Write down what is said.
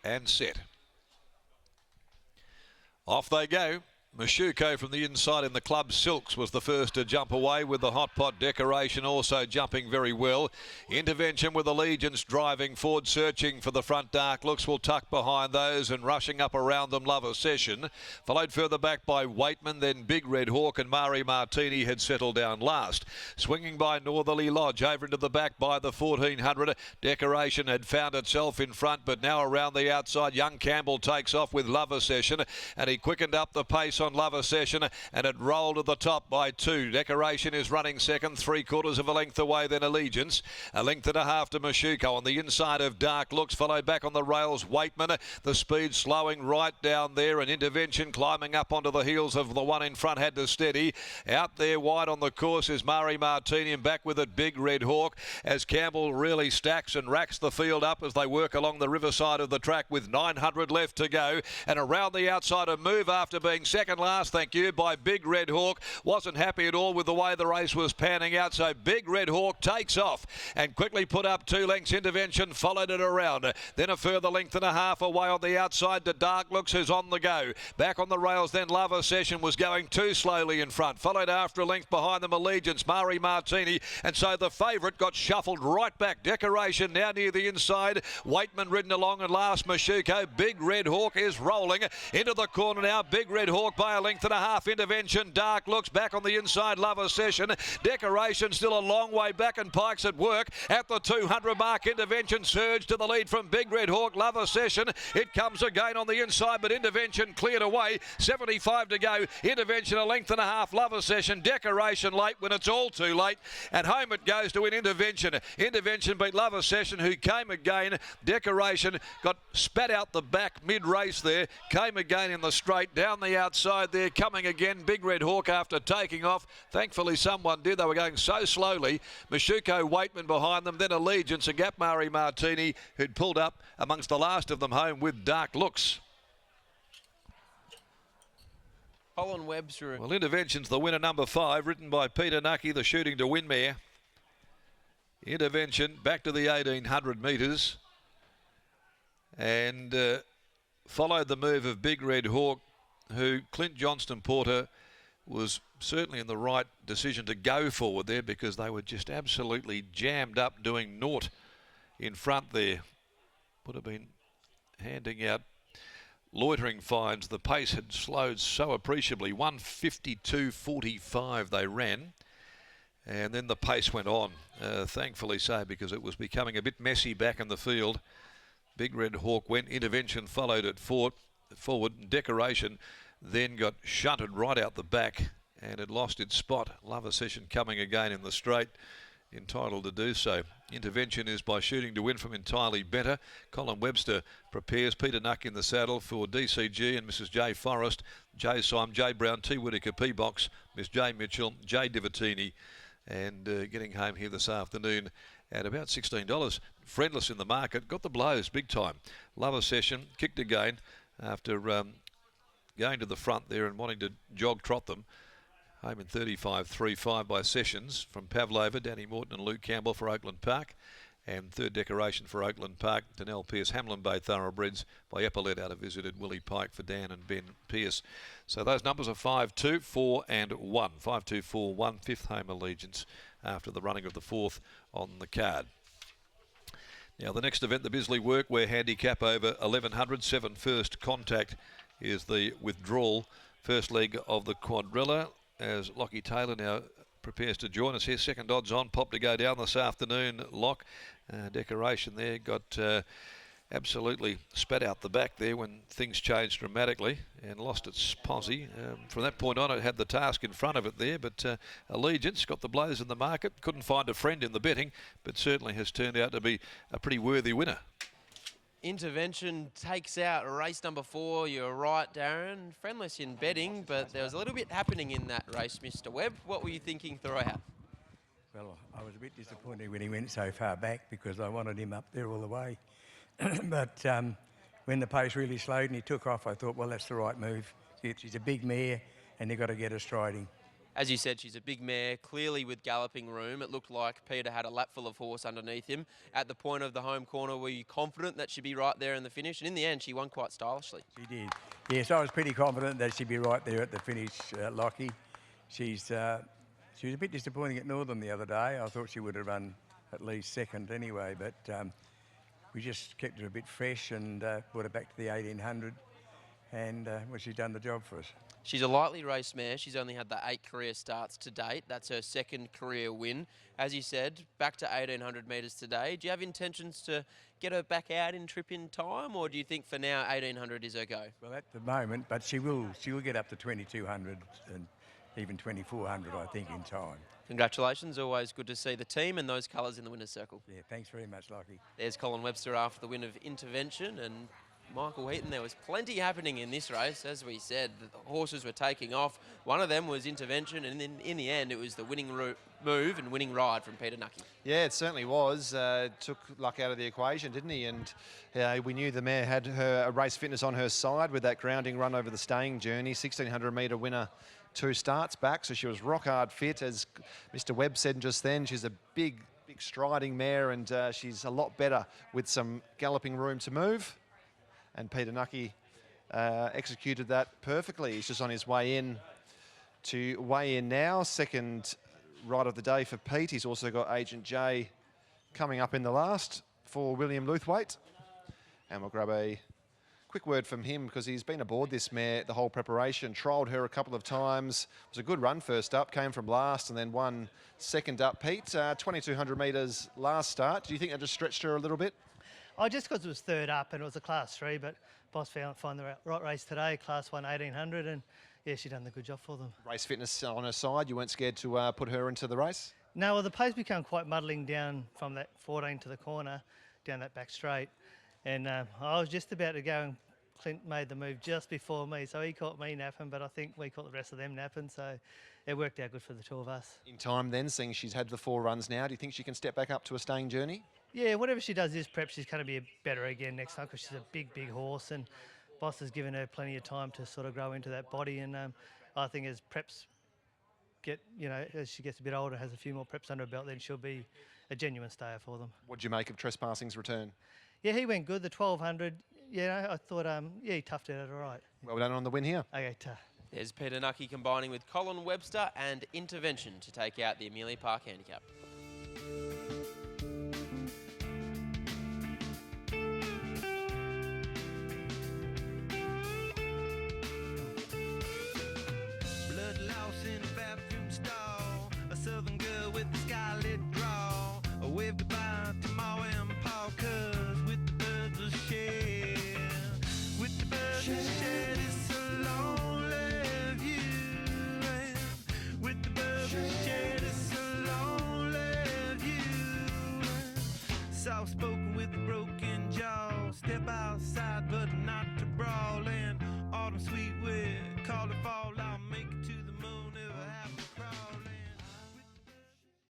and set. Off they go. Mashuko from the inside in the club silks was the first to jump away, with the hot pot Decoration also jumping very well. Intervention with Allegiance driving forward, searching for the front. Dark Looks will tuck behind those, and rushing up around them Lover Session, followed further back by Waitman. Then Big Red Hawk and Mari Martini had settled down last. Swinging by Northerly Lodge over into the back by the 1400. Decoration had found itself in front, but now around the outside Young Campbell takes off with Lover Session, and he quickened up the pace on Lover Session, and it rolled to the top by 2. Decoration is running second, 3/4 of a length away, then Allegiance. A length and a half to Mashuko on the inside of Dark Looks, followed back on the rails Waitman. The speed slowing right down there, and Intervention climbing up onto the heels of the one in front had to steady. Out there wide on the course is Mari Martini, and back with it Big Red Hawk, as Campbell really stacks and racks the field up as they work along the riverside of the track with 900 left to go. And around the outside, a move after being second last, thank you, by Big Red Hawk. Wasn't happy at all with the way the race was panning out, so Big Red Hawk takes off and quickly put up 2 lengths. Intervention followed it around. Then a further length and a half away on the outside to Dark Looks, who's on the go. Back on the rails then Lover Session was going too slowly in front. Followed after a length behind them Allegiance, Mari Martini, and so the favourite got shuffled right back. Decoration now near the inside. Waitman ridden along, and last Mashuko. Big Red Hawk is rolling into the corner now. Big Red Hawk by a length and a half. Intervention, Dark Looks back on the inside. Lover Session, Decoration still a long way back, and Pike's at work at the 200 mark. Intervention surged to the lead from Big Red Hawk. Lover Session, it comes again on the inside, but Intervention cleared away. 75 to go. Intervention a length and a half. Lover Session, Decoration late when it's all too late, and home it goes to win Intervention. Intervention beat Lover Session, who came again. Decoration got spat out the back mid-race there, came again in the straight down the outside there, coming again Big Red Hawk after taking off. Thankfully someone did, they were going so slowly. Mashuko, Waitman behind them, then Allegiance, a gap Mari Martini, who'd pulled up amongst the last of them home with Dark Looks. Colin Webster. Well, Intervention's the winner, number 5, written by Peter Nucky, the shooting to win mare. Intervention back to the 1800 metres, and followed the move of Big Red Hawk, who Clint Johnston Porter was certainly in the right decision to go forward there, because they were just absolutely jammed up doing naught in front there. Would have been handing out loitering fines. The pace had slowed so appreciably. 1:52.45 they ran, and then the pace went on, thankfully so, because it was becoming a bit messy back in the field. Big Red Hawk went. Intervention followed it forward. Decoration then got shunted right out the back and had lost its spot. Lover Session coming again in the straight, entitled to do so. Intervention is by shooting to win from Entirely Better. Colin Webster prepares. Peter Nuck in the saddle for DCG and Mrs. J Forrest, J Syme, J Brown, T Whitaker, P Box, Miss J Mitchell, J Divatini, and getting home here this afternoon at about $16. Friendless in the market, got the blows big time. Lover Session kicked again after going to the front there and wanting to jog trot them. Home in 35.35 by Sessions from Pavlova, Danny Morton and Luke Campbell for Oakland Park. And third Decoration for Oakland Park, Danelle Pearce, Hamlin Bay Thoroughbreds by Epaulet out of Visited, Willie Pike for Dan and Ben Pearce. So those numbers are 5, 2, 4 and 1. 5, 2, 4, 1, fifth home allegiance after the running of the fourth on the card. Now the next event, the Bisley Workwear Handicap over 1100, 7 first contact is the withdrawal. First leg of the quadrilla, as Lockie Taylor now prepares to join us here. Second odds on, pop to go down this afternoon, Lock. Decoration there got absolutely spat out the back there when things changed dramatically and lost its posse. From that point on, it had the task in front of it there, but Allegiance got the blows in the market. Couldn't find a friend in the betting, but certainly has turned out to be a pretty worthy winner. Intervention takes out race number 4. You're right, Darren. Friendless in betting, but there was a little bit happening in that race, Mr. Webb. What were you thinking throughout? Well, I was a bit disappointed when he went so far back because I wanted him up there all the way. But when the pace really slowed and he took off, I thought, well, that's the right move. He's a big mare and you've got to get a striding. As you said, she's a big mare, clearly with galloping room. It looked like Peter had a lap full of horse underneath him. At the point of the home corner, were you confident that she'd be right there in the finish? And in the end, she won quite stylishly. She did. Yes, I was pretty confident that she'd be right there at the finish, Lockie. She was a bit disappointing at Northern the other day. I thought she would have run at least second anyway, but we just kept her a bit fresh and brought her back to the 1800, and well, she's done the job for us. She's a lightly raced mare. She's only had the 8 career starts to date. That's her second career win. As you said, back to 1800 metres today. Do you have intentions to get her back out in trip in time, or do you think for now 1800 is her go? Well, at the moment, but she will get up to 2200 and even 2400, I think, in time. Congratulations. Always good to see the team and those colours in the winner's circle. Yeah, thanks very much, Lockie. There's Colin Webster after the win of Intervention, and Michael Heaton. There was plenty happening in this race. As we said, the horses were taking off. One of them was Intervention, and in the end, it was the winning move and winning ride from Peter Nucky. Yeah, it certainly was. Took luck out of the equation, didn't he? And we knew the mare had her race fitness on her side with that grounding run over the staying journey. 1600 metre winner 2 starts back, so she was rock hard fit. As Mr. Webb said just then, she's a big striding mare, and she's a lot better with some galloping room to move. And Peter Nucky executed that perfectly. He's just on his way in to weigh in now. Second ride of the day for Pete. He's also got Agent J coming up in the last for William Luthwaite. And we'll grab a quick word from him because he's been aboard this mare the whole preparation, trialled her a couple of times. It was a good run first up, came from last and then won second up. Pete, 2200 metres last start. Do you think that just stretched her a little bit? Oh, just because it was third up and it was a Class 3, but Boss found the right race today, Class 1 1800, and yeah, she done the good job for them. Race fitness on her side, you weren't scared to put her into the race? No, well, the pace became quite muddling down from that 14 to the corner, down that back straight, and I was just about to go, and Clint made the move just before me, so he caught me napping, but I think we caught the rest of them napping, so it worked out good for the two of us. In time then, seeing she's had the 4 runs now, do you think she can step back up to a staying journey? Yeah, whatever she does this prep, she's going to be better again next time because she's a big horse, and Boss has given her plenty of time to sort of grow into that body, and I think as preps get, as she gets a bit older, has a few more preps under her belt, then she'll be a genuine stayer for them. What do you make of Trespassing's return? Yeah, he went good, the 1200. I thought, he toughed it out all right. Well done on the win here. Okay, There's Peter Nucky combining with Colin Webster and Intervention to take out the Amelia Park Handicap. Soft-spoken with a broken jaw. Step outside, but not to brawl in.